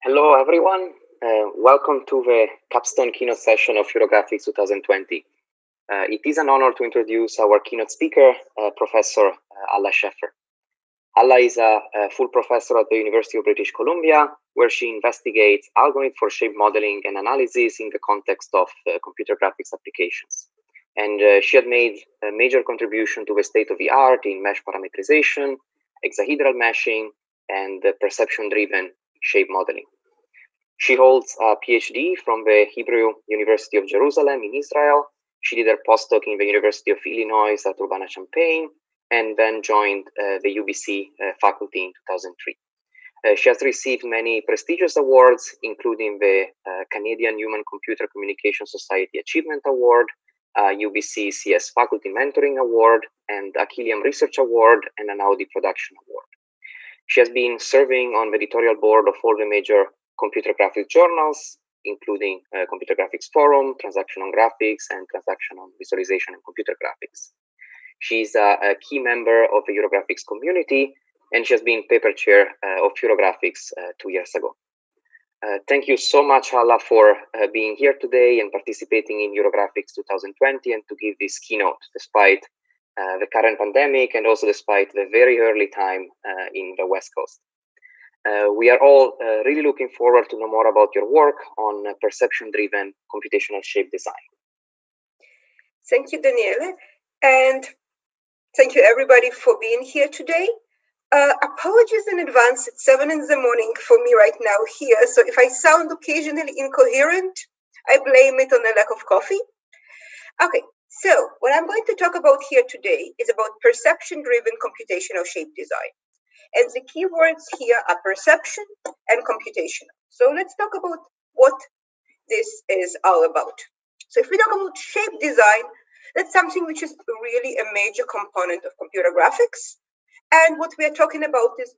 Hello, everyone. Welcome to the capstone keynote session of Eurographics 2020. It is an honor to introduce our keynote speaker, Professor Alla Scheffer. Alla is a full professor at the University of British Columbia, where she investigates algorithms for shape modeling and analysis in the context of computer graphics applications. And she had made a major contribution to the state of the art in mesh parametrization, hexahedral meshing, and perception-driven shape modeling. She holds a PhD from the Hebrew University of Jerusalem in Israel. She did her postdoc in the University of Illinois at Urbana-Champaign, and then joined the UBC faculty in 2003. She has received many prestigious awards, including the Canadian Human Computer Communication Society Achievement Award, UBC CS Faculty Mentoring Award, and a Killiam Research Award, and an Audi Production Award. She has been serving on the editorial board of all the major computer graphics journals, including Computer Graphics Forum, Transaction on Graphics, and Transaction on Visualization and Computer Graphics. She's a key member of the Eurographics community, and she has been paper chair of Eurographics 2 years ago. Thank you so much, Alla, for being here today and participating in Eurographics 2020 and to give this keynote despite the current pandemic and also despite the very early time in the West Coast. We are all really looking forward to know more about your work on perception-driven computational shape design. Thank you, Daniele, and thank you everybody for being here today. Apologies in advance, it's 7 in the morning for me right now here, so if I sound occasionally incoherent, I blame it on a lack of coffee. Okay, so what I'm going to talk about here today is about perception-driven computational shape design. And the keywords here are perception and computational. So let's talk about what this is all about. So if we talk about shape design, that's something which is really a major component of computer graphics. And what we are talking about is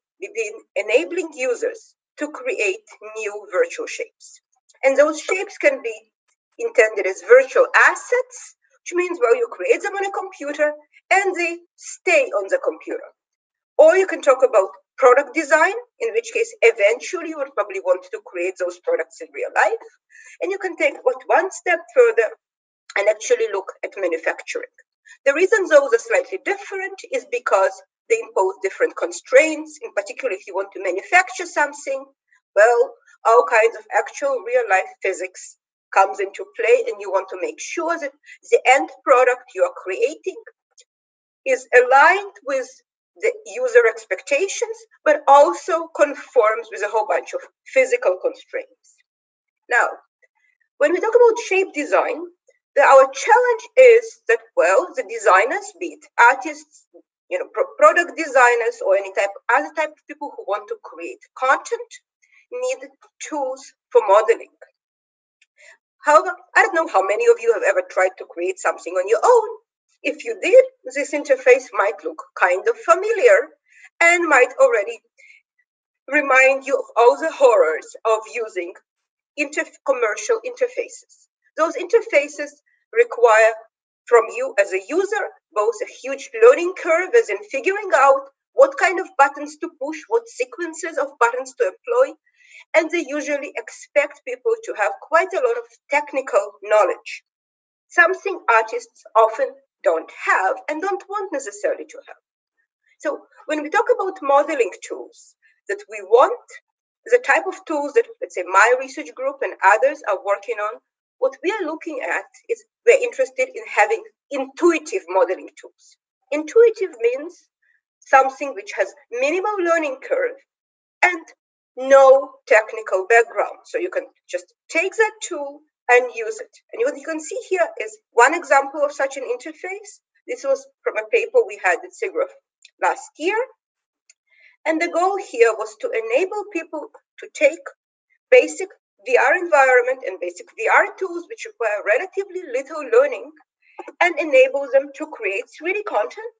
enabling users to create new virtual shapes. And those shapes can be intended as virtual assets, which means, well, you create them on a computer and they stay on the computer. Or you can talk about product design, in which case eventually you would probably want to create those products in real life. And you can take it one step further and actually look at manufacturing. The reason those are slightly different is because they impose different constraints. In particular, if you want to manufacture something, well, all kinds of actual real life physics comes into play, and you want to make sure that the end product you are creating is aligned with the user expectations, but also conforms with a whole bunch of physical constraints. Now, when we talk about shape design, our challenge is that, well, the designers, be it artists, product designers, or other type of people who want to create content, need tools for modeling. However, I don't know how many of you have ever tried to create something on your own. If you did, this interface might look kind of familiar and might already remind you of all the horrors of using commercial interfaces. Those interfaces require from you as a user both a huge learning curve, as in figuring out what kind of buttons to push, what sequences of buttons to employ, and they usually expect people to have quite a lot of technical knowledge, something artists often don't have and don't want necessarily to have. So when we talk about modeling tools that we want, the type of tools that, let's say, my research group and others are working on, what we are looking at is we're interested in having intuitive modeling tools. Intuitive means something which has minimal learning curve and no technical background. So you can just take that tool and use it. And what you can see here is one example of such an interface. This was from a paper we had at SIGGRAPH last year. And the goal here was to enable people to take basic VR environment and basic VR tools, which require relatively little learning, and enable them to create 3D content.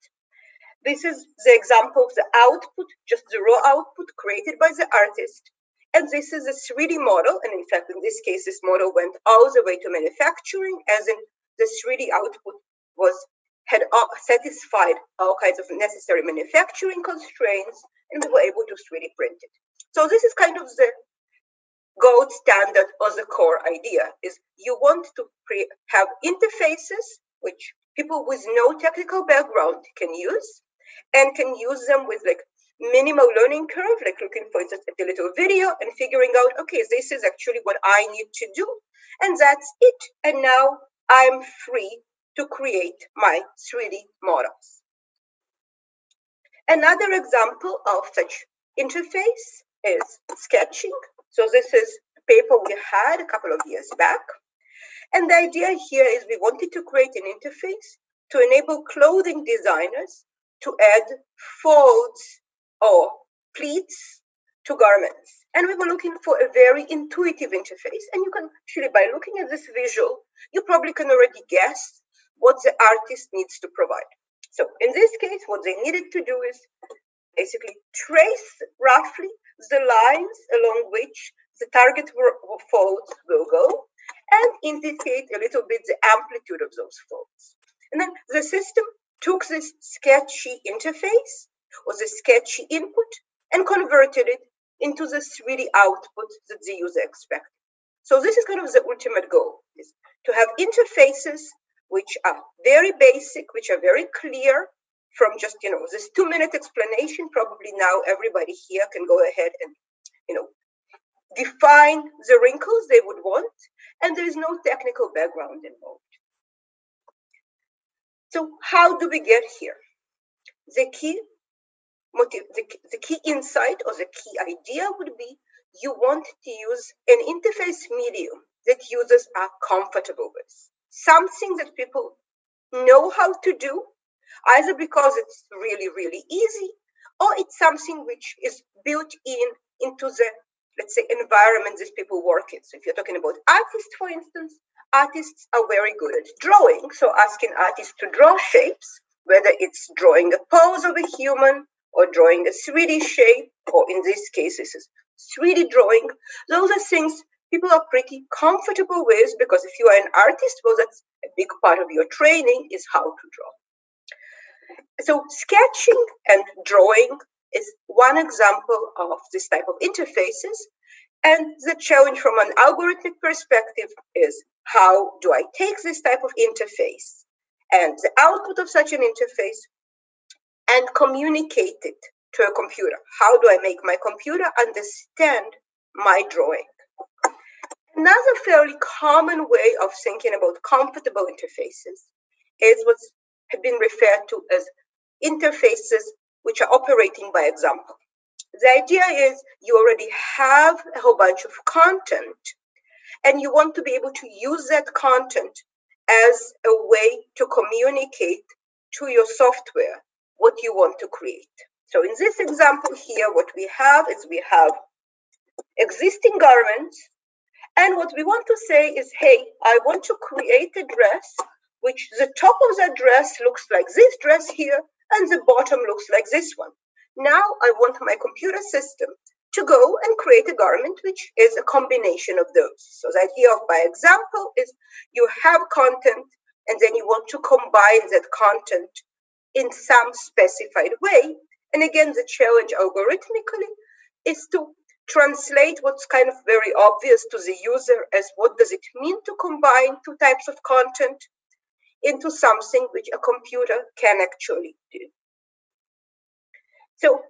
This is the example of the output, just the raw output created by the artist. And this is a 3D model. And in fact, in this case, this model went all the way to manufacturing, as in the 3D output had satisfied all kinds of necessary manufacturing constraints, and we were able to 3D print it. So this is kind of the gold standard or the core idea is you want to have interfaces which people with no technical background can use, and can use them with like minimal learning curve, like looking for instance at the little video and figuring out, okay, this is actually what I need to do, and that's it. And now I'm free to create my 3D models. Another example of such interface is sketching. So this is a paper we had a couple of years back. And the idea here is we wanted to create an interface to enable clothing designers to add folds or pleats to garments. And we were looking for a very intuitive interface. And you can actually, by looking at this visual, you probably can already guess what the artist needs to provide. So in this case, what they needed to do is basically trace roughly the lines along which the target folds will go, and indicate a little bit the amplitude of those folds. And then the system took this sketchy interface or the sketchy input and converted it into the 3D output that the user expected. So this is kind of the ultimate goal, is to have interfaces which are very basic, which are very clear from just, this 2-minute explanation. Probably now everybody here can go ahead and, define the wrinkles they would want, and there is no technical background involved. So how do we get here? The key motive, the key insight or the key idea would be you want to use an interface medium that users are comfortable with. Something that people know how to do, either because it's really, really easy, or it's something which is built into the, let's say, environment that people work in. So if you're talking about artists, for instance, artists are very good at drawing. So asking artists to draw shapes, whether it's drawing a pose of a human or drawing a 3D shape, or in this case, this is 3D drawing, those are things people are pretty comfortable with, because if you are an artist, well, that's a big part of your training is how to draw. So sketching and drawing is one example of this type of interfaces. And the challenge from an algorithmic perspective is, how do I take this type of interface and the output of such an interface and communicate it to a computer? How do I make my computer understand my drawing? Another fairly common way of thinking about compatible interfaces is what's been referred to as interfaces which are operating by example. The idea is you already have a whole bunch of content, and you want to be able to use that content as a way to communicate to your software what you want to create. So in this example here, what we have is we have existing garments, and what we want to say is, hey, I want to create a dress which the top of that dress looks like this dress here, and the bottom looks like this one. Now I want my computer system to go and create a garment which is a combination of those. So the idea of by example is you have content, and then you want to combine that content in some specified way. And again, the challenge algorithmically is to translate what's kind of very obvious to the user as what does it mean to combine two types of content into something which a computer can actually do. So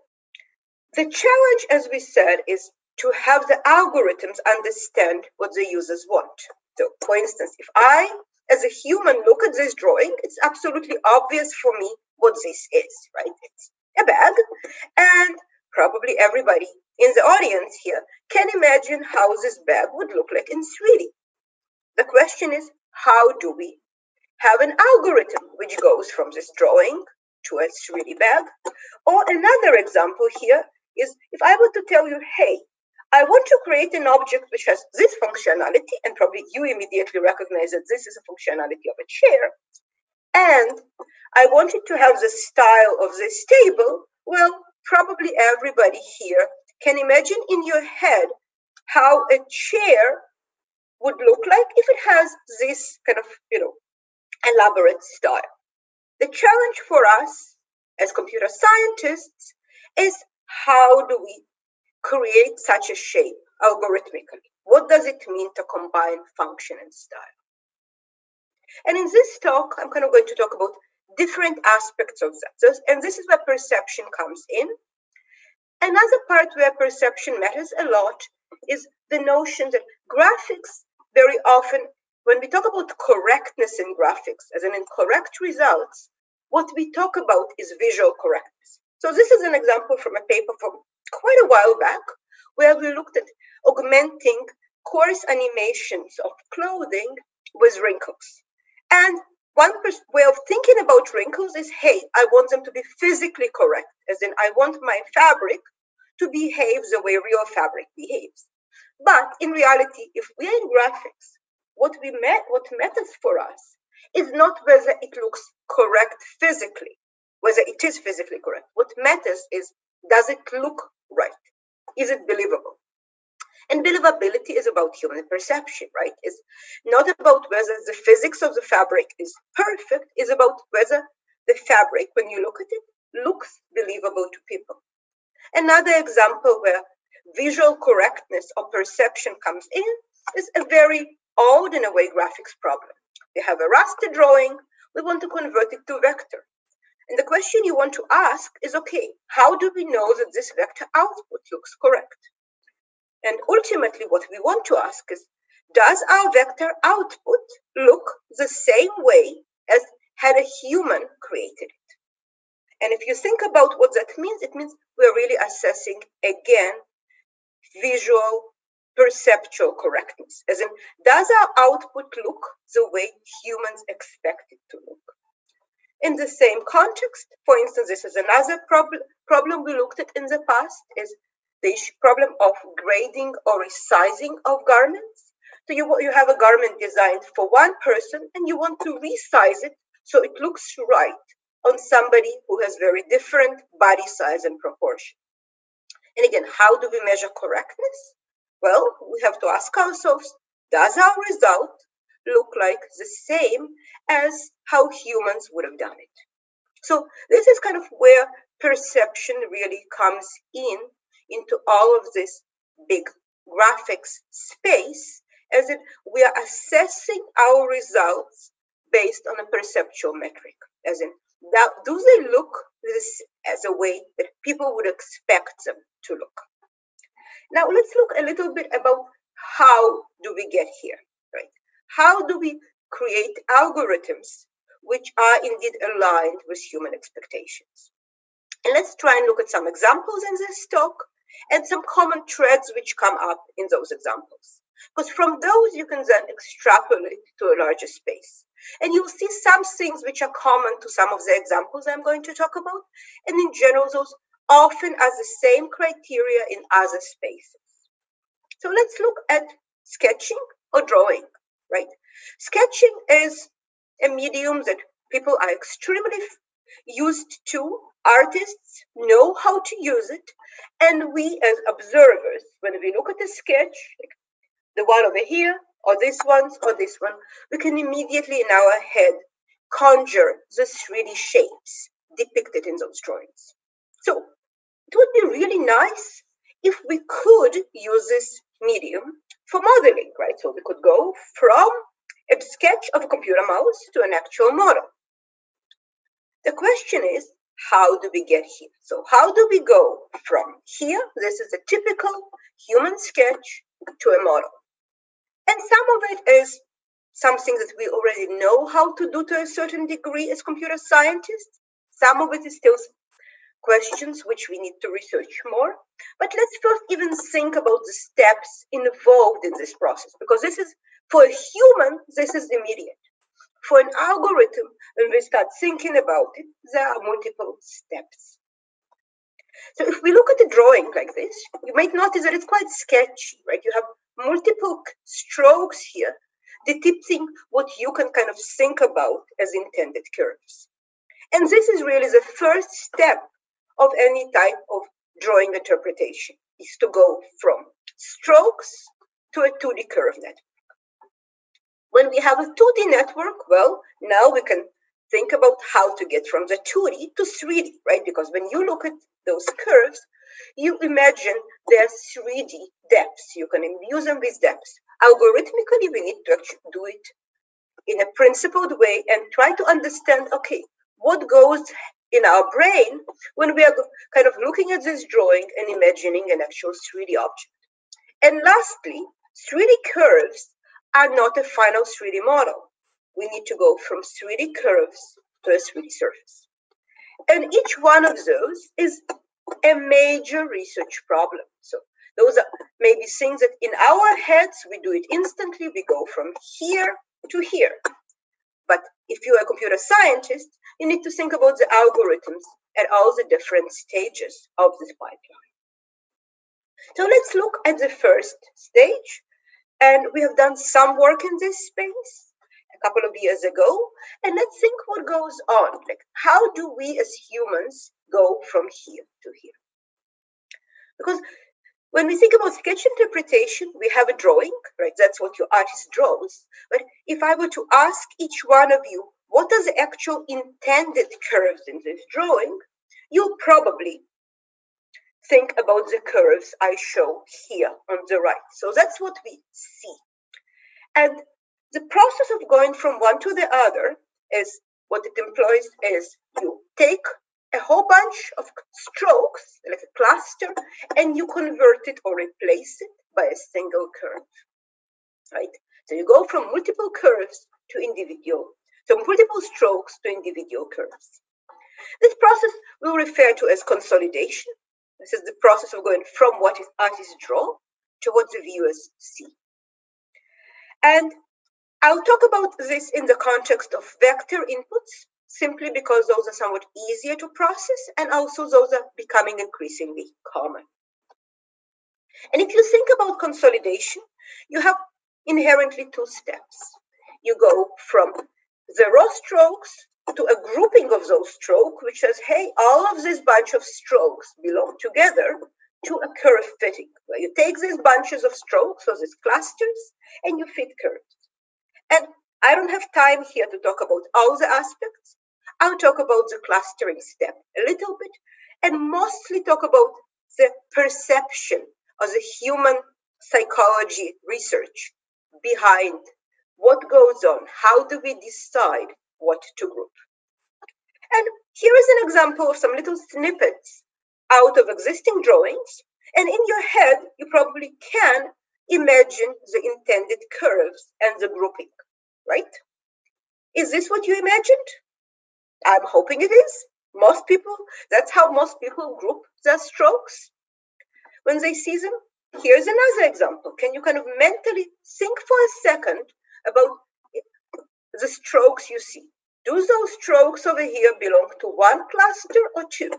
the challenge, as we said, is to have the algorithms understand what the users want. So for instance, if I, as a human, look at this drawing, it's absolutely obvious for me what this is, right? It's a bag, and probably everybody in the audience here can imagine how this bag would look like in 3D. The question is, how do we have an algorithm which goes from this drawing to a 3D bag? Or another example here is, if I were to tell you, hey, I want to create an object which has this functionality, and probably you immediately recognize that this is a functionality of a chair, and I want it to have the style of this table, well, probably everybody here can imagine in your head how a chair would look like if it has this kind of, elaborate style. The challenge for us as computer scientists is, how do we create such a shape algorithmically? What does it mean to combine function and style? And in this talk, I'm kind of going to talk about different aspects of that. And this is where perception comes in. Another part where perception matters a lot is the notion that graphics very often, when we talk about correctness in graphics, as in correct results, what we talk about is visual correctness. So this is an example from a paper from quite a while back, where we looked at augmenting coarse animations of clothing with wrinkles. And one way of thinking about wrinkles is, hey, I want them to be physically correct, as in I want my fabric to behave the way real fabric behaves. But in reality, if we are in graphics, what matters for us is not whether it looks correct physically, whether it is physically correct. What matters is, does it look right? Is it believable? And believability is about human perception, right? It's not about whether the physics of the fabric is perfect, it's about whether the fabric, when you look at it, looks believable to people. Another example where visual correctness or perception comes in is a very old, in a way, graphics problem. We have a raster drawing, we want to convert it to vector. And the question you want to ask is, okay, how do we know that this vector output looks correct? And ultimately, what we want to ask is, does our vector output look the same way as had a human created it? And if you think about what that means, it means we're really assessing, again, visual perceptual correctness. As in, does our output look the way humans expect it to look? In the same context, for instance, this is another problem we looked at in the past, is the problem of grading or resizing of garments. So you have a garment designed for one person and you want to resize it so it looks right on somebody who has very different body size and proportion. And again, how do we measure correctness? Well, we have to ask ourselves, does our result look like the same as how humans would have done it? So this is kind of where perception really comes into all of this big graphics space, as in we are assessing our results based on a perceptual metric, as in, do they look this as a way that people would expect them to look? Now let's look a little bit about how do we get here, right? How do we create algorithms which are indeed aligned with human expectations? And let's try and look at some examples in this talk and some common threads which come up in those examples. Because from those you can then extrapolate to a larger space. And you'll see some things which are common to some of the examples I'm going to talk about. And in general, those often are the same criteria in other spaces. So let's look at sketching or drawing, right? Sketching is a medium that people are extremely used to. Artists know how to use it. And we as observers, when we look at a sketch, like the one over here, or this one, we can immediately in our head conjure the 3D shapes depicted in those drawings. So it would be really nice if we could use this medium for modeling, right? So we could go from a sketch of a computer mouse to an actual model. The question is, how do we get here? So how do we go from here, this is a typical human sketch, to a model? And some of it is something that we already know how to do to a certain degree as computer scientists. Some of it is still questions which we need to research more. But let's first even think about the steps involved in this process, because this is, for a human, this is immediate. For an algorithm, when we start thinking about it, there are multiple steps. So if we look at a drawing like this, you might notice that it's quite sketchy, right? You have multiple strokes here depicting what you can kind of think about as intended curves. And this is really the first step of any type of drawing interpretation, is to go from strokes to a 2D curve network. When we have a 2D network, well, now we can think about how to get from the 2D to 3D, right? Because when you look at those curves, you imagine there are 3D depths. You can use them with depths. Algorithmically, we need to actually do it in a principled way and try to understand, okay, what goes in our brain when we are kind of looking at this drawing and imagining an actual 3D object. And lastly, 3D curves are not a final 3D model. We need to go from 3D curves to a 3D surface. And each one of those is a major research problem. So those are maybe things that in our heads, we do it instantly. We go from here to here. But if you're a computer scientist, you need to think about the algorithms at all the different stages of this pipeline. So let's look at the first stage. And we have done some work in this space a couple of years ago. And let's think what goes on. Like, how do we as humans go from here to here? Because when we think about sketch interpretation, we have a drawing, right? That's what your artist draws. But if I were to ask each one of you, what are the actual intended curves in this drawing? You'll probably think about the curves I show here on the right. So that's what we see. And the process of going from one to the other is what it employs is you take a whole bunch of strokes, like a cluster, and you convert it or replace it by a single curve, right? So you go from multiple curves to multiple strokes to individual curves. This process we'll refer to as consolidation. This is the process of going from what artists draw to what the viewers see. And I'll talk about this in the context of vector inputs, simply because those are somewhat easier to process, and also those are becoming increasingly common. And if you think about consolidation, you have inherently two steps. You go from the raw strokes to a grouping of those strokes, which says, hey, all of this bunch of strokes belong together to a curve fitting, where you take these bunches of strokes, or these clusters, and you fit curves. And I don't have time here to talk about all the aspects. I'll talk about the clustering step a little bit, and mostly talk about the perception of the human psychology research behind what goes on. How do we decide what to group? And here is an example of some little snippets out of existing drawings. And in your head, you probably can imagine the intended curves and the grouping, right? Is this what you imagined? I'm hoping it is. Most people, that's how most people group their strokes when they see them. Here's another example. Can you kind of mentally think for a second about the strokes you see? Do those strokes over here belong to one cluster or two?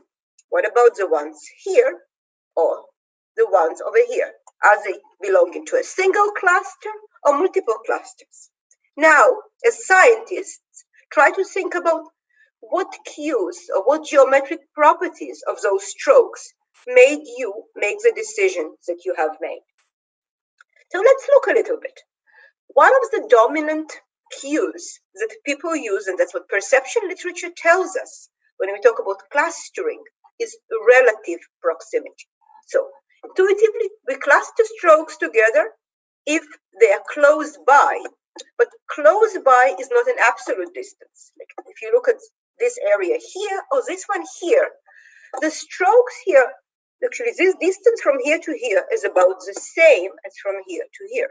What about the ones here or the ones over here? Are they belonging to a single cluster or multiple clusters? Now, as scientists, try to think about what cues or what geometric properties of those strokes made you make the decisions that you have made. So let's look a little bit. One of the dominant cues that people use, and that's what perception literature tells us when we talk about clustering, is relative proximity. So intuitively, we cluster strokes together if they are close by, but close by is not an absolute distance. Like if you look at this area here or this one here, the strokes here, actually this distance from here to here is about the same as from here to here.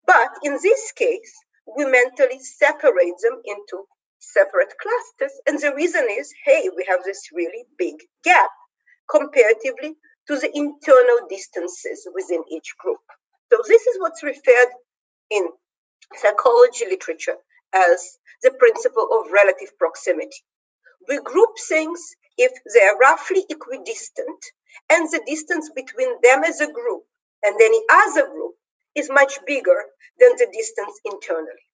But in this case, we mentally separate them into separate clusters. And the reason is, hey, we have this really big gap comparatively to the internal distances within each group. So this is what's referred in psychology literature as the principle of relative proximity. We group things if they are roughly equidistant and the distance between them as a group and any other group is much bigger than the distance internally.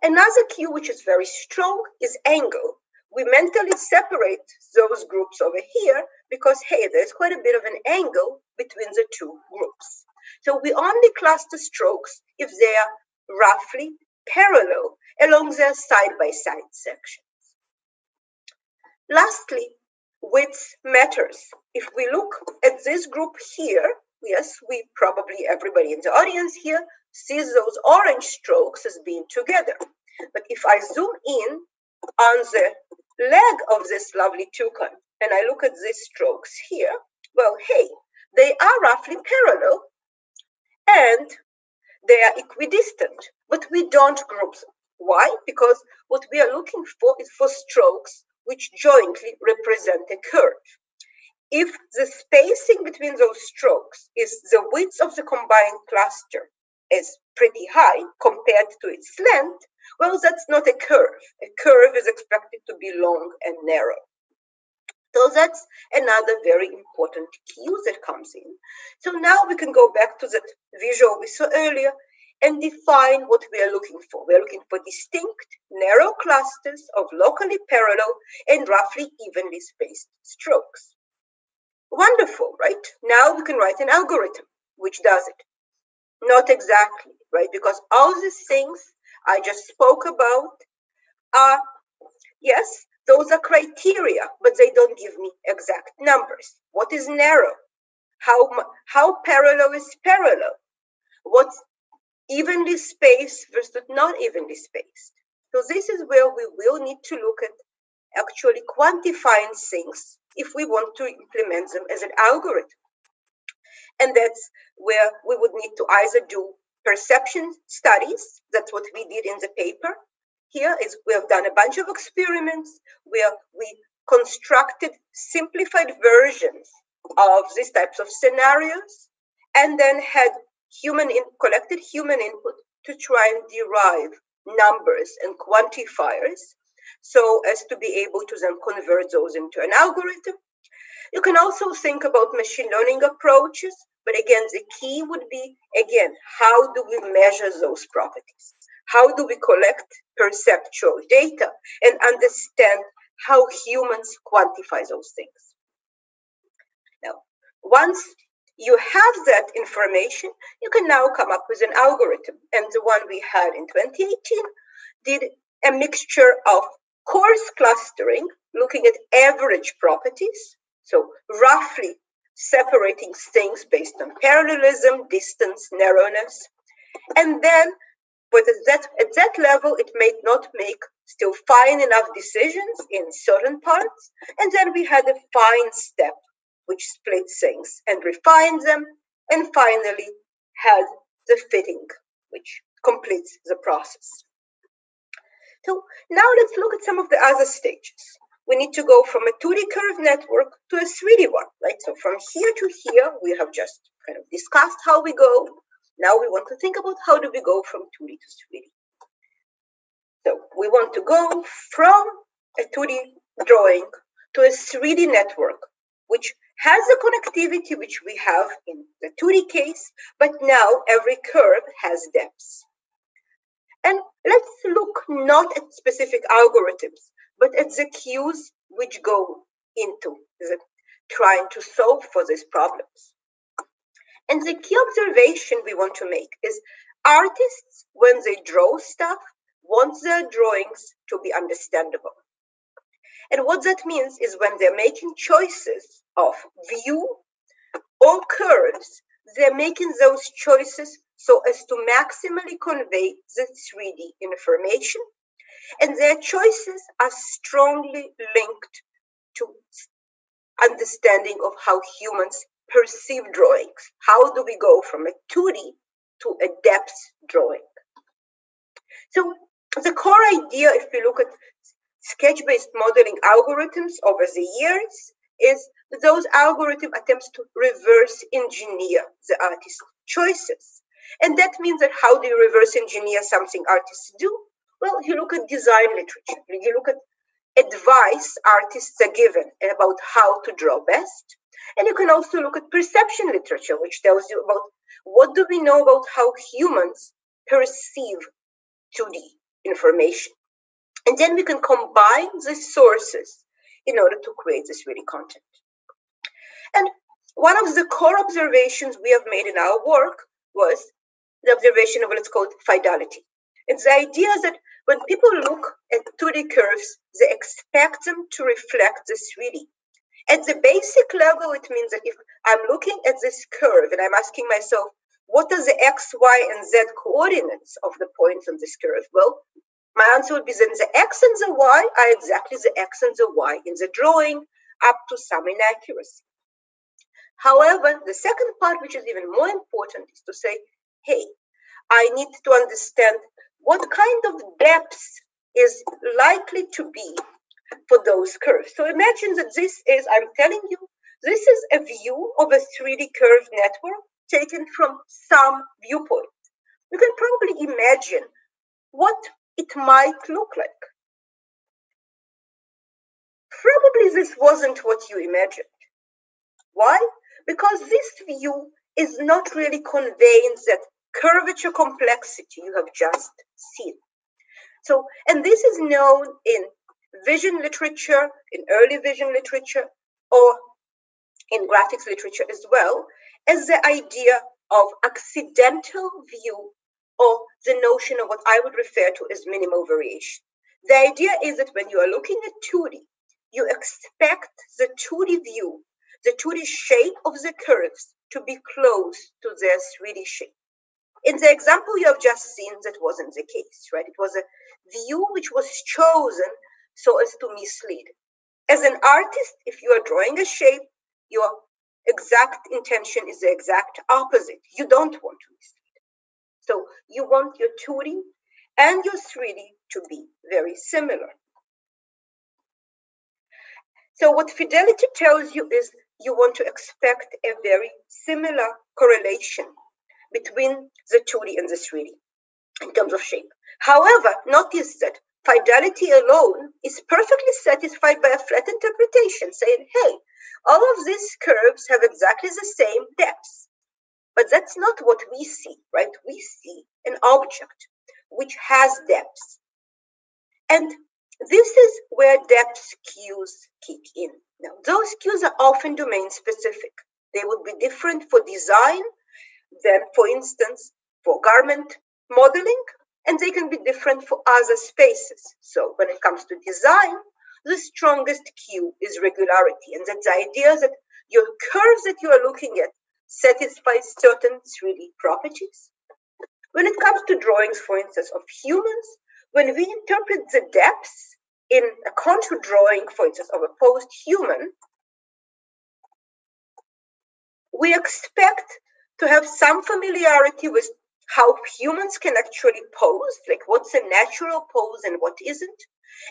Another cue which is very strong is angle. We mentally separate those groups over here because, hey, there's quite a bit of an angle between the two groups. So we only cluster strokes if they are roughly parallel along their side-by-side sections. Lastly, width matters. If we look at this group here, yes, everybody in the audience here sees those orange strokes as being together. But if I zoom in on the leg of this lovely toucan and I look at these strokes here, well, hey, they are roughly parallel and they are equidistant, but we don't group them. Why? Because what we are looking for is for strokes which jointly represent a curve. If the spacing between those strokes is the width of the combined cluster is pretty high compared to its length, well, that's not a curve. A curve is expected to be long and narrow. So that's another very important cue that comes in. So now we can go back to that visual we saw earlier and define what we are looking for. We are looking for distinct, narrow clusters of locally parallel and roughly evenly spaced strokes. Wonderful, right? Now we can write an algorithm which does it. Not exactly, right? Because all these things I just spoke about are, yes, those are criteria, but they don't give me exact numbers. What is narrow? How parallel is parallel? What's evenly spaced versus not evenly spaced? So this is where we will need to look at actually quantifying things if we want to implement them as an algorithm. And that's where we would need to either do perception studies, that's what we did in the paper. Here is we have done a bunch of experiments where we constructed simplified versions of these types of scenarios and then had collected human input to try and derive numbers and quantifiers so as to be able to then convert those into an algorithm. You can also think about machine learning approaches, but again, the key would be, again, how do we measure those properties? How do we collect perceptual data and understand how humans quantify those things? Now, once you have that information, you can now come up with an algorithm. And the one we had in 2018 did a mixture of coarse clustering, looking at average properties, so roughly separating things based on parallelism, distance, narrowness. And then, but at that level, it may not make still fine enough decisions in certain parts. And then we had a fine step, which splits things and refines them. And finally, had the fitting, which completes the process. So now let's look at some of the other stages. We need to go from a 2D curve network to a 3D one, right? So from here to here, we have just kind of discussed how we go. Now we want to think about how do we go from 2D to 3D. So we want to go from a 2D drawing to a 3D network, which has the connectivity which we have in the 2D case, but now every curve has depths. And let's look not at specific algorithms, but at the cues which go into trying to solve for these problems. And the key observation we want to make is artists, when they draw stuff, want their drawings to be understandable. And what that means is when they're making choices of view or curves, they're making those choices so as to maximally convey the 3D information. And their choices are strongly linked to understanding of how humans perceive drawings. How do we go from a 2D to a depth drawing? So the core idea, if we look at sketch-based modeling algorithms over the years, is that those algorithm attempts to reverse engineer the artist's choices. And that means that how do you reverse engineer something artists do? Well, you look at design literature, you look at advice artists are given about how to draw best. And you can also look at perception literature, which tells you about what do we know about how humans perceive 2D information. And then we can combine the sources in order to create this 3D content. And one of the core observations we have made in our work was the observation of what's called fidelity. It's the idea that when people look at 2D curves, they expect them to reflect the 3D. At the basic level, it means that if I'm looking at this curve and I'm asking myself, what are the x, y, and z coordinates of the points on this curve? Well, my answer would be then the x and the y are exactly the x and the y in the drawing, up to some inaccuracy. However, the second part, which is even more important, is to say, hey, I need to understand what kind of depth is likely to be for those curves. So imagine that this is, I'm telling you, this is a view of a 3D curved network taken from some viewpoint. You can probably imagine what it might look like. Probably this wasn't what you imagined. Why? Because this view is not really conveying that curvature complexity you have just seen. So, and this is known in vision literature, in early vision literature, or in graphics literature as well, as the idea of accidental view, or the notion of what I would refer to as minimal variation. The idea is that when you are looking at 2D, you expect the 2D view, the 2D shape of the curves to be close to their 3D shape. In the example you have just seen, that wasn't the case, right? It was a view which was chosen so as to mislead. As an artist, if you are drawing a shape, your exact intention is the exact opposite. You don't want to mislead. So you want your 2D and your 3D to be very similar. So what Fidelity tells you is you want to expect a very similar correlation between the 2D and the 3D in terms of shape. However, notice that Fidelity alone is perfectly satisfied by a flat interpretation, saying, hey, all of these curves have exactly the same depth. But that's not what we see, right? We see an object which has depth. And this is where depth cues kick in. Now, those cues are often domain specific. They would be different for design than, for instance, for garment modeling, and they can be different for other spaces. So when it comes to design, the strongest cue is regularity, and that's the idea that your curves that you are looking at satisfy certain 3D properties. When it comes to drawings, for instance, of humans, when we interpret the depths in a contour drawing, for instance, of a posed human, we expect to have some familiarity with how humans can actually pose, like what's a natural pose and what isn't,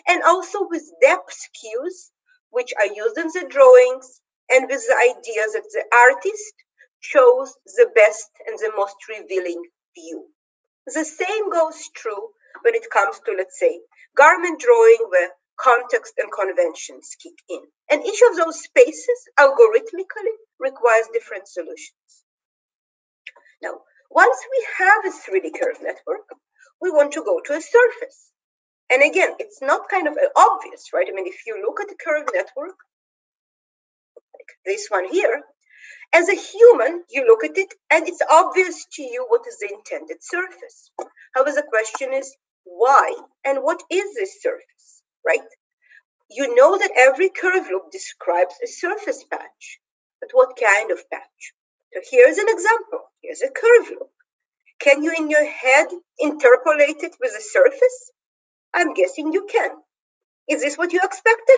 and also with depth cues, which are used in the drawings, and with the idea that the artist chose the best and the most revealing view. The same goes true when it comes to, let's say, garment drawing, where context and conventions kick in. And each of those spaces algorithmically requires different solutions. Now, once we have a 3D curve network, we want to go to a surface. And again, it's not kind of obvious, right? I mean, if you look at the curve network, like this one here, as a human, you look at it and it's obvious to you what is the intended surface. However, the question is why and what is this surface, right? You know that every curve loop describes a surface patch, but what kind of patch? So here's an example. Here's a curve loop. Can you in your head interpolate it with a surface? I'm guessing you can. Is this what you expected?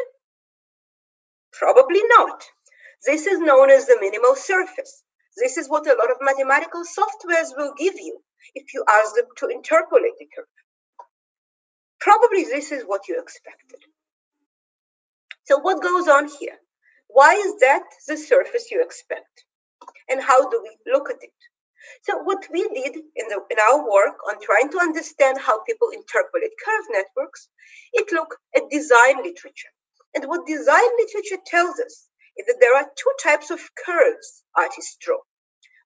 Probably not. This is known as the minimal surface. This is what a lot of mathematical softwares will give you if you ask them to interpolate a curve. Probably this is what you expected. So what goes on here? Why is that the surface you expect? And how do we look at it? So what we did in our work on trying to understand how people interpolate curve networks, it looked at design literature. And what design literature tells us is that there are two types of curves artists draw.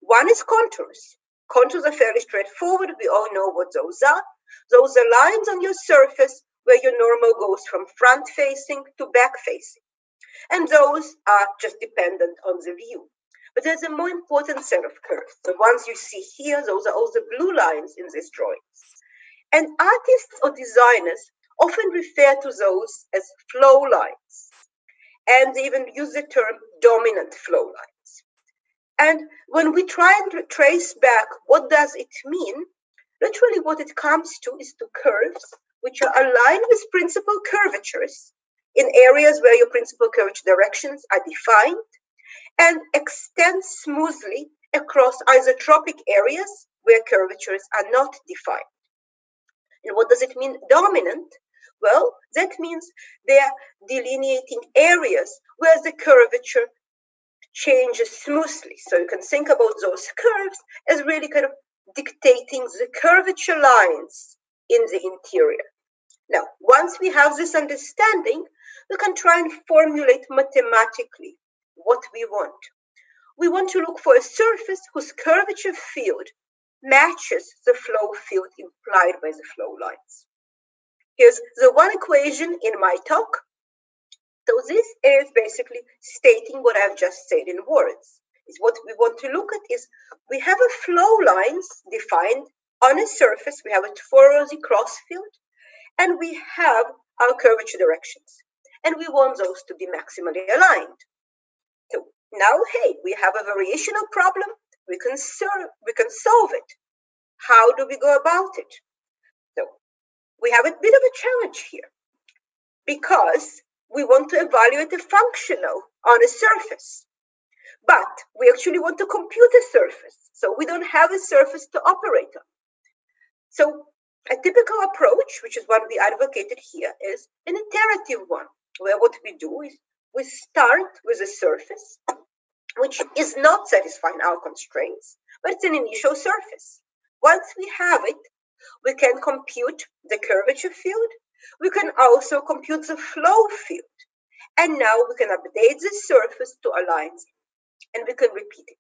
One is contours. Contours are fairly straightforward. We all know what those are. Those are lines on your surface where your normal goes from front facing to back facing. And those are just dependent on the view. But there's a more important set of curves. The ones you see here, those are all the blue lines in this drawing. And artists or designers often refer to those as flow lines. and they even use the term dominant flow lines. And when we try and trace back what does it mean, literally what it comes to is to curves which are aligned with principal curvatures in areas where your principal curvature directions are defined and extend smoothly across isotropic areas where curvatures are not defined. And what does it mean, dominant? Well, that means they're delineating areas where the curvature changes smoothly. So you can think about those curves as really kind of dictating the curvature lines in the interior. Now, once we have this understanding, we can try and formulate mathematically what we want. We want to look for a surface whose curvature field matches the flow field implied by the flow lines. Here's the one equation in my talk. So this is basically stating what I've just said in words. Is what we want to look at is we have a flow lines defined on a surface. We have a torusy cross field, and we have our curvature directions, and we want those to be maximally aligned. So now, hey, we have a variational problem. We can solve it. How do we go about it? So we have a bit of a challenge here because we want to evaluate a functional on a surface, but we actually want to compute a surface. So we don't have a surface to operate on. So a typical approach, which is one we advocated here, is an iterative one, where what we do is we start with a surface which is not satisfying our constraints, but it's an initial surface. Once we have it, we can compute the curvature field. We can also compute the flow field. And now we can update the surface to align, and we can repeat it.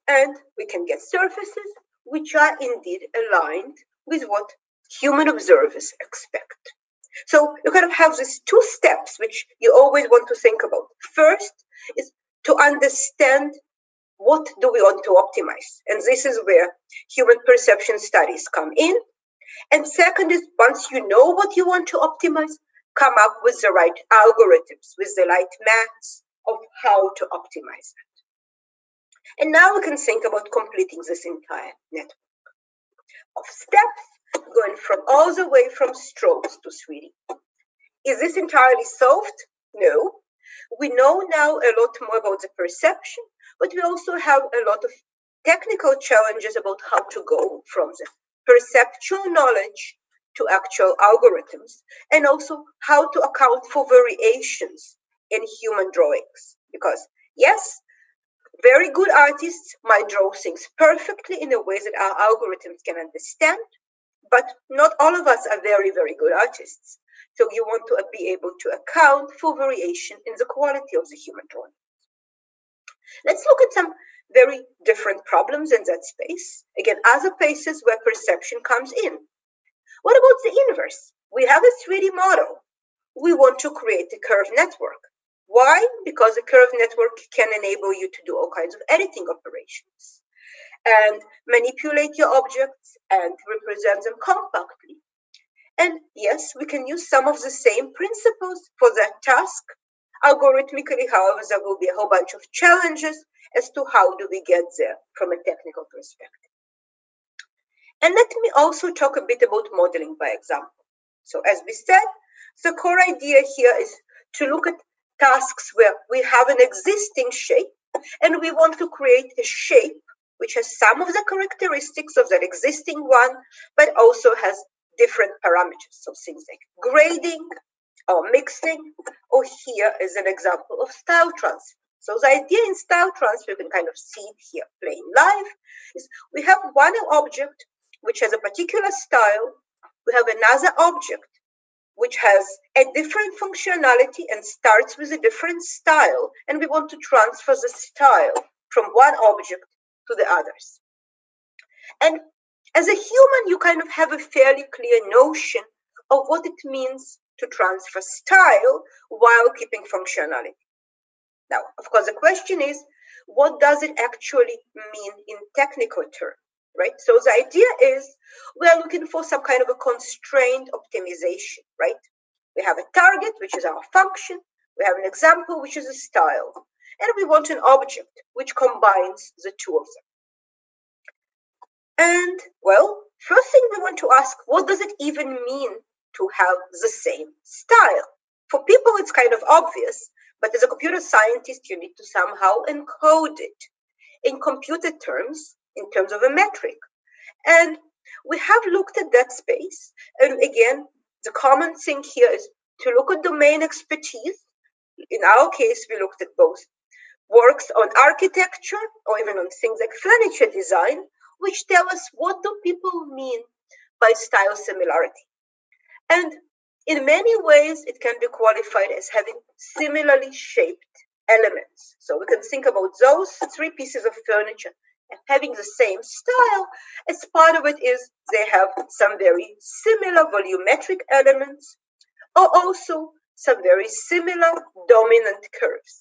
And we can get surfaces which are indeed aligned with what human observers expect. So you kind of have these two steps which you always want to think about. First is to understand what do we want to optimize. And this is where human perception studies come in. And second is once you know what you want to optimize, come up with the right algorithms, with the right maths of how to optimize that. And now we can think about completing this entire network of steps, going from all the way from strokes to 3D. Is this entirely solved? No. We know now a lot more about the perception, but we also have a lot of technical challenges about how to go from the perceptual knowledge to actual algorithms, and also how to account for variations in human drawings. Because yes, very good artists might draw things perfectly in a way that our algorithms can understand, but not all of us are very, very good artists. So you want to be able to account for variation in the quality of the human drawing. Let's look at some very different problems in that space. Again, other places where perception comes in. What about the inverse? We have a 3D model. We want to create a curved network. Why? Because a curved network can enable you to do all kinds of editing operations and manipulate your objects and represent them compactly. And yes, we can use some of the same principles for that task. Algorithmically, however, there will be a whole bunch of challenges as to how do we get there from a technical perspective. And let me also talk a bit about modeling by example. So as we said, the core idea here is to look at tasks where we have an existing shape and we want to create a shape which has some of the characteristics of that existing one, but also has different parameters. So things like grading or mixing, or here is an example of style transfer. So the idea in style transfer, you can kind of see it here playing live, is we have one object which has a particular style. We have another object which has a different functionality and starts with a different style, and we want to transfer the style from one object to the others. And as a human, you kind of have a fairly clear notion of what it means to transfer style while keeping functionality. Now, of course, the question is, what does it actually mean in technical terms, right? So the idea is we are looking for some kind of a constrained optimization, right? We have a target, which is our function. We have an example, which is a style, and we want an object which combines the two of them. And, well, first thing we want to ask, what does it even mean to have the same style? For people, it's kind of obvious, but as a computer scientist, you need to somehow encode it in computer terms, in terms of a metric. And we have looked at that space. And again, the common thing here is to look at domain expertise. In our case, we looked at both works on architecture or even on things like furniture design, which tell us what do people mean by style similarity. And in many ways, it can be qualified as having similarly shaped elements. So we can think about those three pieces of furniture and having the same style. As part of it is they have some very similar volumetric elements, or also some very similar dominant curves.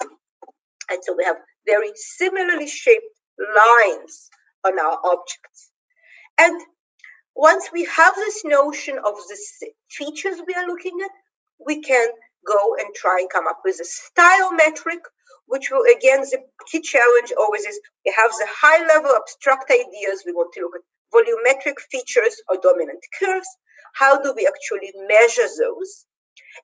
And so we have very similarly shaped lines on our objects. And once we have this notion of the features we are looking at, we can go and try and come up with a style metric, which will, again, the key challenge always is we have the high-level abstract ideas. We want to look at volumetric features or dominant curves. How do we actually measure those?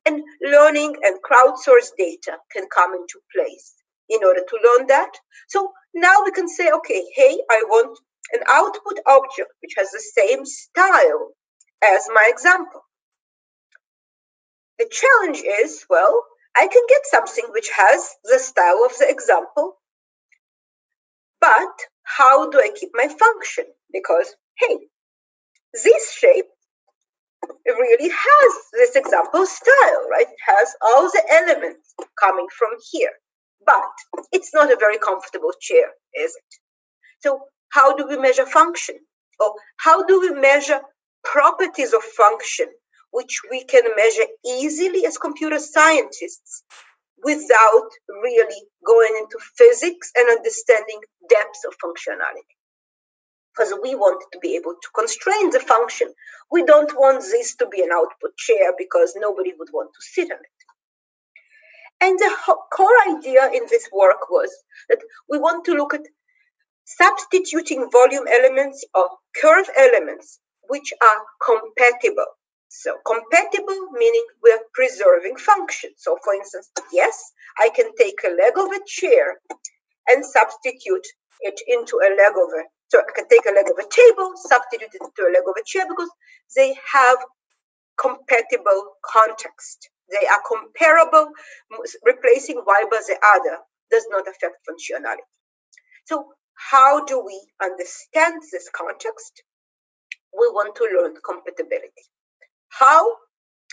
And learning and crowdsourced data can come into place in order to learn that. So now we can say, okay, hey, I want an output object which has the same style as my example. The challenge is, well, I can get something which has the style of the example, but how do I keep my function? Because, hey, this shape really has this example style, right? It has all the elements coming from here, but it's not a very comfortable chair, is it? So how do we measure function? Or how do we measure properties of function, which we can measure easily as computer scientists without really going into physics and understanding depth of functionality? Because we want to be able to constrain the function. We don't want this to be an output chair because nobody would want to sit on it. And the core idea in this work was that we want to look at substituting volume elements or curve elements which are compatible. So compatible meaning we're preserving function. So for instance, yes, I can take a leg of a chair and substitute it into a leg of a, so I can take a leg of a table, substitute it into a leg of a chair because they have compatible context. They are comparable. Replacing one by the other does not affect functionality. So how do we understand this context? We want to learn compatibility. How?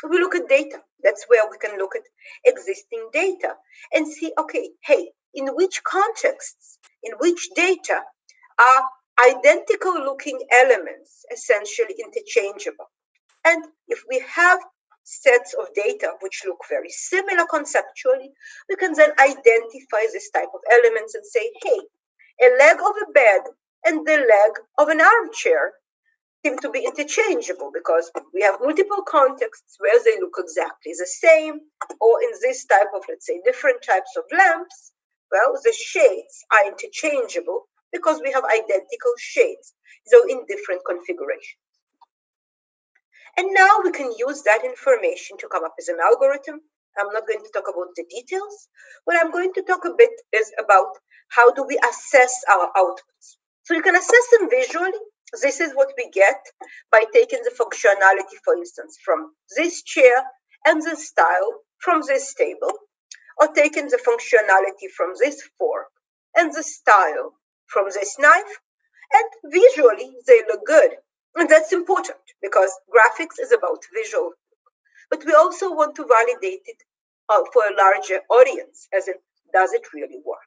We look at data. That's where we can look at existing data and see, okay, hey, in which contexts, in which data are identical looking elements essentially interchangeable? And if we have sets of data which look very similar conceptually, we can then identify this type of elements and say, hey, a leg of a bed and the leg of an armchair seem to be interchangeable because we have multiple contexts where they look exactly the same, or in this type of, let's say, different types of lamps, well, the shades are interchangeable because we have identical shades, though in different configurations. And now we can use that information to come up with an algorithm. I'm not going to talk about the details. What I'm going to talk a bit is about how do we assess our outputs. So you can assess them visually. This is what we get by taking the functionality, for instance, from this chair and the style from this table, or taking the functionality from this fork and the style from this knife, and visually they look good. And that's important because graphics is about visual, but we also want to validate it for a larger audience, as in, does it really work?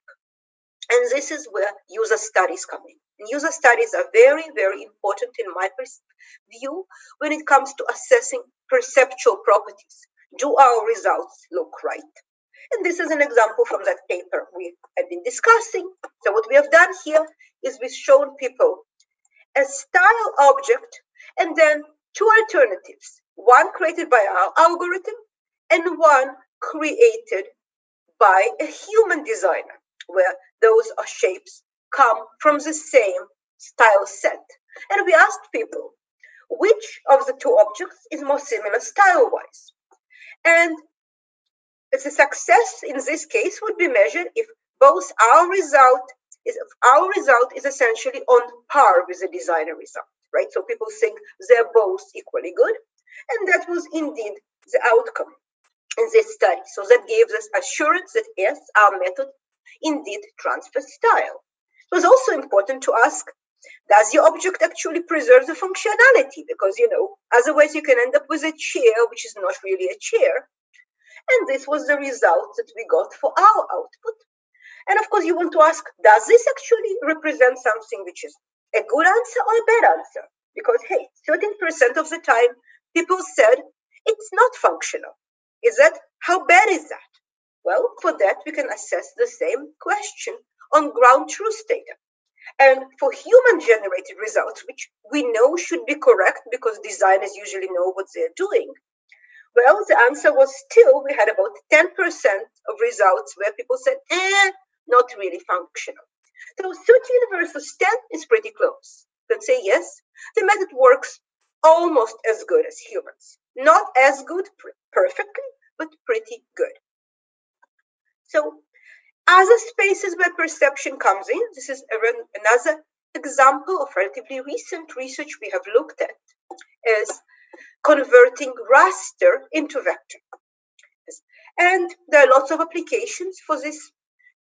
And this is where user studies come in. And user studies are very, very important in my view when it comes to assessing perceptual properties. Do our results look right? And this is an example from that paper we have been discussing. So what we have done here is we've shown people a style object and then two alternatives, one created by our algorithm and one created by a human designer, where those shapes come from the same style set. And we asked people, which of the two objects is more similar style-wise? And the success in this case would be measured if both our result is essentially on par with the designer result, right? So people think they're both equally good, and that was indeed the outcome in this study. So that gave us assurance that yes, our method indeed transfers style. It was also important to ask, does the object actually preserve the functionality? Because, otherwise you can end up with a chair, which is not really a chair. And this was the result that we got for our output. And of course, you want to ask, does this actually represent something which is a good answer or a bad answer? Because, hey, 13% of the time, people said it's not functional. How bad is that? Well, for that, we can assess the same question on ground truth data. And for human-generated results, which we know should be correct because designers usually know what they're doing, well, the answer was still, we had about 10% of results where people said, not really functional. So 13 versus 10 is pretty close. You can say, yes, the method works almost as good as humans. Not as good perfectly, but pretty good. So other spaces where perception comes in, this is another example of relatively recent research we have looked at, is converting raster into vector. And there are lots of applications for this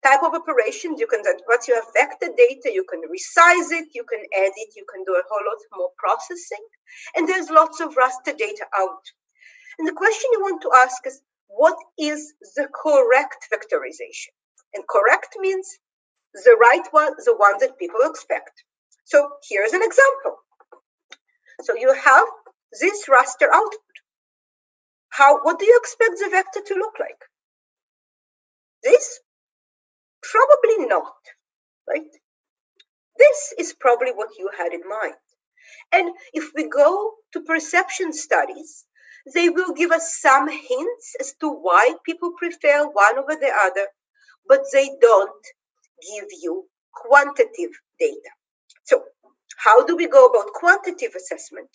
type of operations. Once you have vector data, you can resize it, you can edit, you can do a whole lot more processing. And there's lots of raster data out. And the question you want to ask is, what is the correct vectorization? And correct means the right one, the one that people expect. So here's an example. So you have this raster output. What do you expect the vector to look like? This? Probably not, right? This is probably what you had in mind. And if we go to perception studies, they will give us some hints as to why people prefer one over the other, but they don't give you quantitative data. So how do we go about quantitative assessment?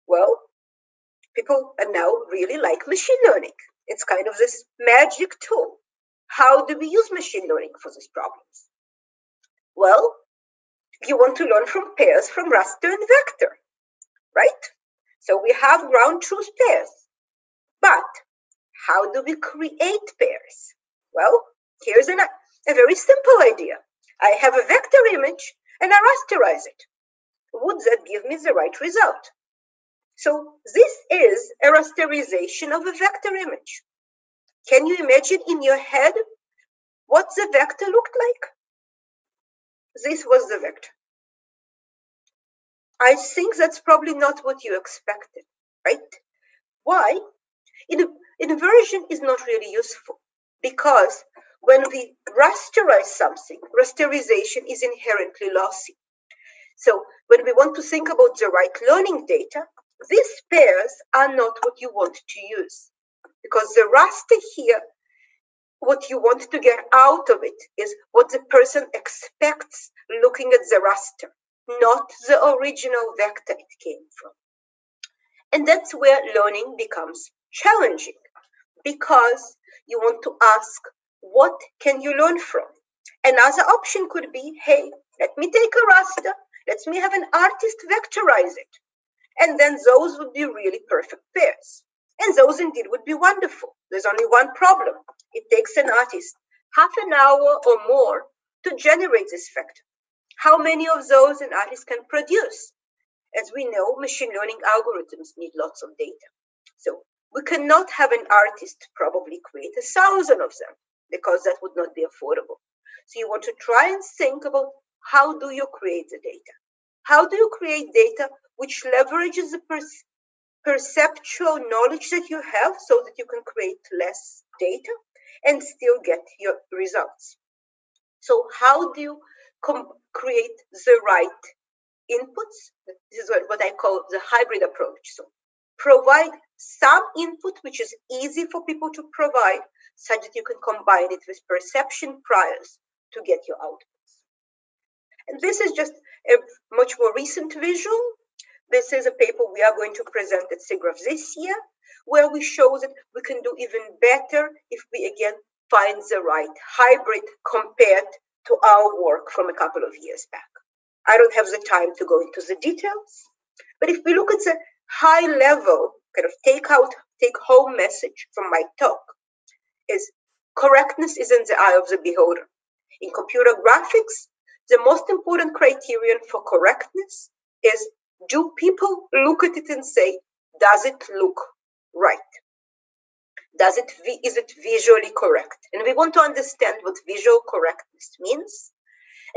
Well, people now really like machine learning. It's kind of this magic tool. How do we use machine learning for these problems? Well, you want to learn from pairs from raster and vector, right? So we have ground truth pairs. But how do we create pairs? Well, here's a very simple idea. I have a vector image and I rasterize it. Would that give me the right result? So this is a rasterization of a vector image. Can you imagine in your head what the vector looked like? This was the vector. I think that's probably not what you expected, right? Why? Inversion is not really useful because when we rasterize something, rasterization is inherently lossy. So when we want to think about the right learning data, these pairs are not what you want to use, because the raster here, what you want to get out of it is what the person expects looking at the raster, not the original vector it came from. And that's where learning becomes challenging, because you want to ask, what can you learn from? Another option could be, hey, let me take a raster, let me have an artist vectorize it. And then those would be really perfect pairs. And those indeed would be wonderful. There's only one problem. It takes an artist half an hour or more to generate this vector. How many of those an artist can produce? As we know, machine learning algorithms need lots of data. So we cannot have an artist probably create 1,000 of them, because that would not be affordable. So you want to try and think about, how do you create the data? How do you create data which leverages the perceptual knowledge that you have so that you can create less data and still get your results? So how do you create the right inputs? This is what I call the hybrid approach. So provide some input which is easy for people to provide, such that you can combine it with perception priors to get your outputs. And this is just a much more recent visual. This is a paper we are going to present at SIGGRAPH this year, where we show that we can do even better if we again find the right hybrid compared to our work from a couple of years back. I don't have the time to go into the details, but if we look at the high level kind of take home message from my talk, is correctness is in the eye of the beholder. In computer graphics, the most important criterion for correctness is, do people look at it and say, does it look right? Is it visually correct? And we want to understand what visual correctness means.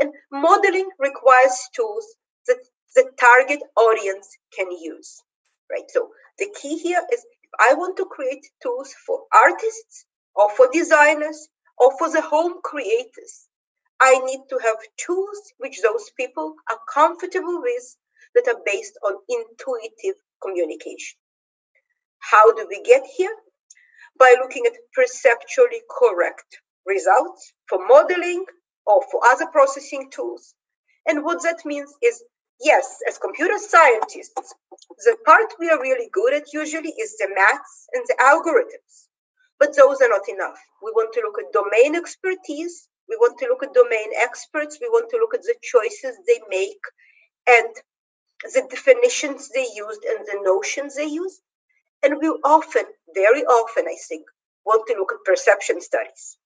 And modeling requires tools that the target audience can use, right? So the key here is, if I want to create tools for artists or for designers or for the home creators, I need to have tools which those people are comfortable with, that are based on intuitive communication. How do we get here? By looking at perceptually correct results for modeling or for other processing tools. And what that means is, yes, as computer scientists, the part we are really good at usually is the maths and the algorithms. But those are not enough. We want to look at domain expertise. We want to look at domain experts. We want to look at the choices they make and the definitions they used and the notions they use. And we often, very often, I think, want to look at perception studies,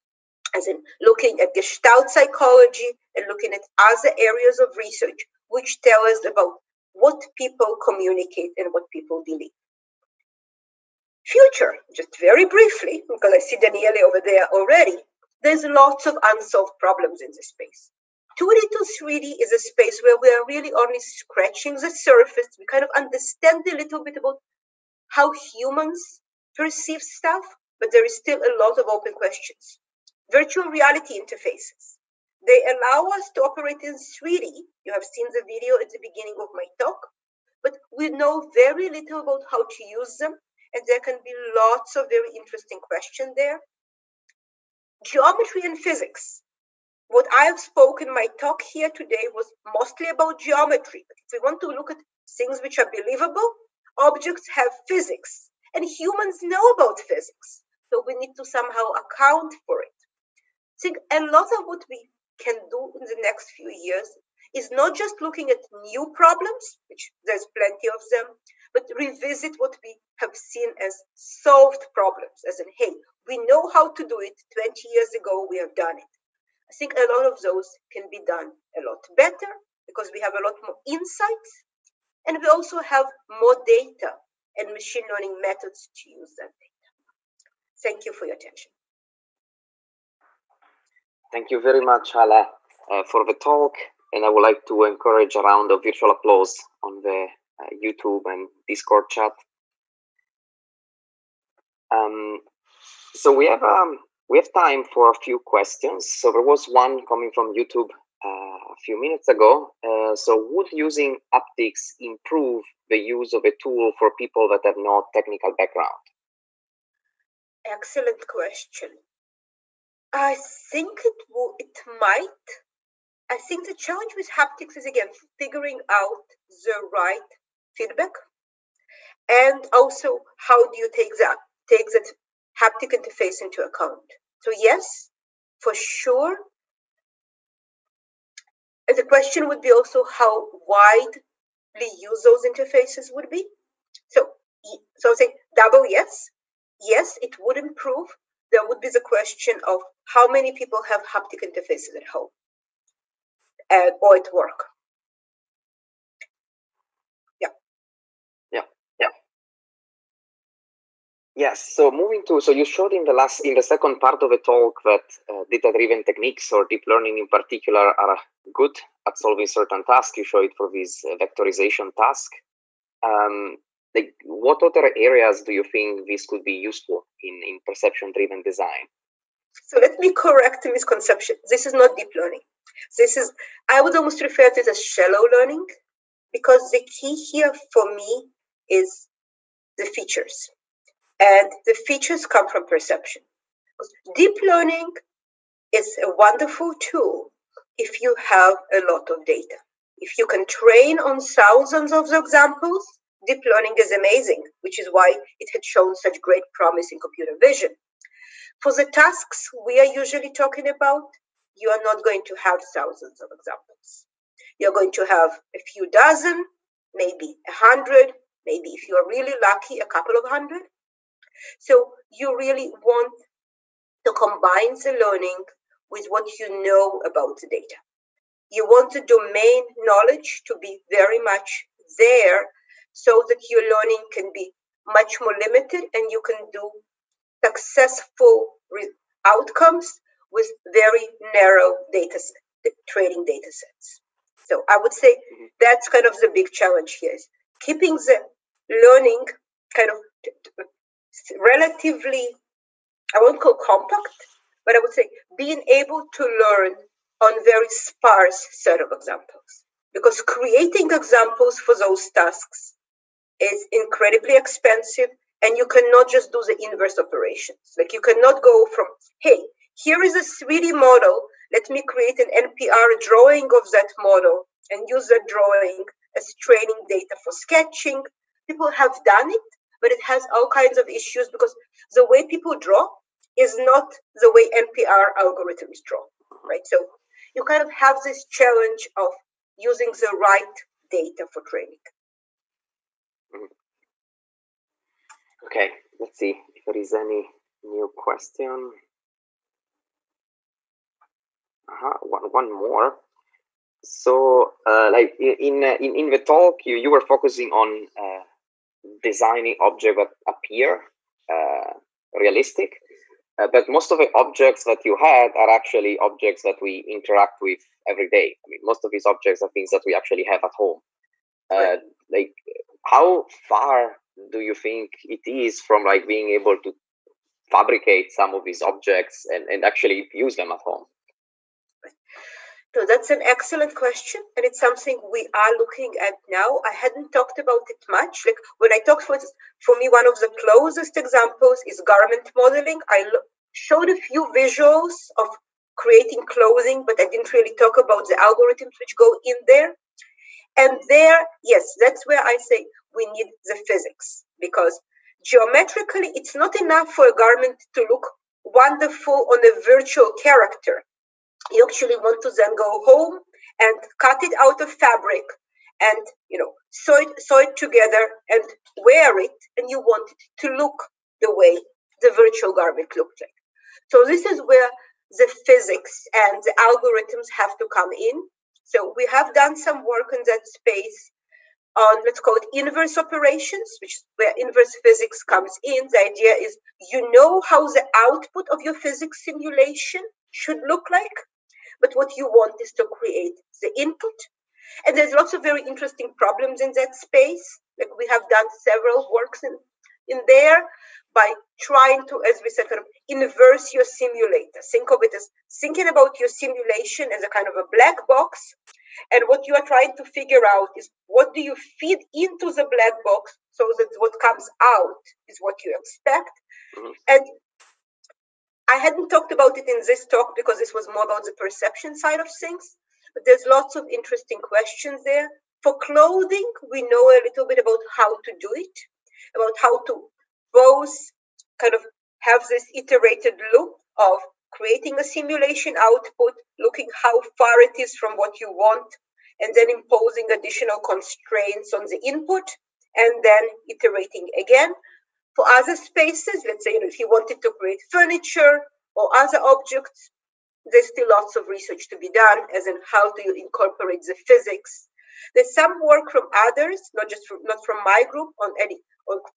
as in looking at Gestalt psychology and looking at other areas of research which tell us about what people communicate and what people believe. Future, just very briefly, because I see Daniele over there already, there's lots of unsolved problems in this space. 2D to 3D is a space where we are really only scratching the surface. We kind of understand a little bit about how humans perceive stuff, but there is still a lot of open questions. Virtual reality interfaces. They allow us to operate in 3D. You have seen the video at the beginning of my talk, but we know very little about how to use them, and there can be lots of very interesting questions there. Geometry and physics. What I have spoken in my talk here today was mostly about geometry. But if we want to look at things which are believable, objects have physics, and humans know about physics. So we need to somehow account for it. I think a lot of what we can do in the next few years is not just looking at new problems, which there's plenty of them, but revisit what we have seen as solved problems, as in, hey, we know how to do it. 20 years ago, we have done it. I think a lot of those can be done a lot better because we have a lot more insights, and we also have more data and machine learning methods to use that data. Thank you for your attention. Thank you very much, Hala, for the talk. And I would like to encourage a round of virtual applause on the YouTube and Discord chat. So we have time for a few questions. So there was one coming from YouTube a few minutes ago. So would using haptics improve the use of a tool for people that have no technical background? Excellent question. I think it might. I think the challenge with haptics is, again, figuring out the right feedback, and also how do you take that haptic interface into account. So yes, for sure. And the question would be also how widely used those interfaces would be. So say double yes. Yes, it would improve. There would be the question of how many people have haptic interfaces at home or at work. Yes, so so you showed in the second part of the talk that data-driven techniques or deep learning in particular are good at solving certain tasks. You show it for this vectorization task. Like, what other areas do you think this could be useful in perception-driven design? So let me correct a misconception. This is not deep learning. I would almost refer to it as shallow learning, because the key here for me is the features. And the features come from perception. Deep learning is a wonderful tool if you have a lot of data. If you can train on thousands of examples, deep learning is amazing, which is why it had shown such great promise in computer vision. For the tasks we are usually talking about, you are not going to have thousands of examples. You're going to have a few dozen, maybe 100, maybe if you are really lucky, a couple of hundred. So you really want to combine the learning with what you know about the data. You want the domain knowledge to be very much there so that your learning can be much more limited and you can do successful outcomes with very narrow training data sets. So I would say that's kind of the big challenge here, is keeping the learning kind of relatively, I won't call compact, but I would say being able to learn on very sparse set of examples. Because creating examples for those tasks is incredibly expensive, and you cannot just do the inverse operations. Like you cannot go from, hey, here is a 3D model, let me create an NPR drawing of that model and use that drawing as training data for sketching. People have done it, but it has all kinds of issues because the way people draw is not the way NPR algorithms draw, right? So you kind of have this challenge of using the right data for training. Okay, let's see if there is any new question. One more. So, like in the talk, you were focusing on designing objects that appear realistic, but most of the objects that you had are actually objects that we interact with every day. I mean, most of these objects are things that we actually have at home. Like, how far do you think it is from like being able to fabricate some of these objects and actually use them at home? So that's an excellent question, and it's something we are looking at now. I hadn't talked about it much. Like when I talked for me, one of the closest examples is garment modeling. I showed a few visuals of creating clothing, but I didn't really talk about the algorithms which go in there. And there, yes, that's where I say we need the physics, because geometrically, it's not enough for a garment to look wonderful on a virtual character. You actually want to then go home and cut it out of fabric and, you know, sew it together and wear it, and you want it to look the way the virtual garment looked like. So this is where the physics and the algorithms have to come in. So we have done some work in that space on, let's call it inverse operations, which is where inverse physics comes in. The idea is you know how the output of your physics simulation should look like, but what you want is to create the input. And there's lots of very interesting problems in that space. Like we have done several works in there by trying to, as we said, kind of inverse your simulator. Think of it as thinking about your simulation as a kind of a black box. And what you are trying to figure out is what do you feed into the black box so that what comes out is what you expect. And I hadn't talked about it in this talk because this was more about the perception side of things, but there's lots of interesting questions there. For clothing, we know a little bit about how to do it, about how to both kind of have this iterated loop of creating a simulation output, looking how far it is from what you want, and then imposing additional constraints on the input, and then iterating again. For other spaces, let's say, if you wanted to create furniture or other objects, there's still lots of research to be done, as in how do you incorporate the physics. There's some work from others, not from my group, on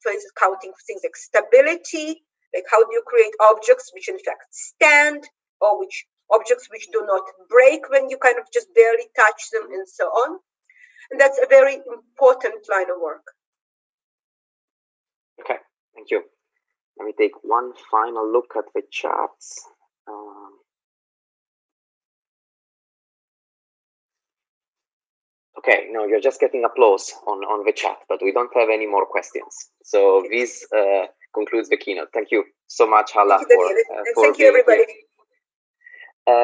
for instance, counting things like stability, like how do you create objects which in fact stand, or which objects which do not break when you kind of just barely touch them, and so on. And that's a very important line of work. Okay. Thank you. Let me take one final look at the charts. Okay, no, you're just getting applause on the chat, but we don't have any more questions. So this concludes the keynote. Thank you so much, Hala, for thank you, everybody.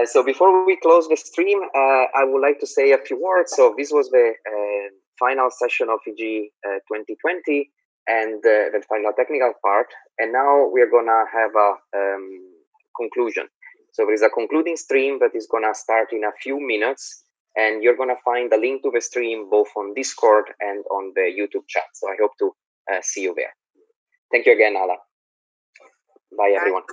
So before we close the stream, I would like to say a few words. So this was the final session of EG 2020 and the final technical part. And now we're gonna have a conclusion. So there is a concluding stream that is gonna start in a few minutes, and you're gonna find a link to the stream both on Discord and on the YouTube chat. So I hope to see you there. Thank you again, Ala. Bye, everyone.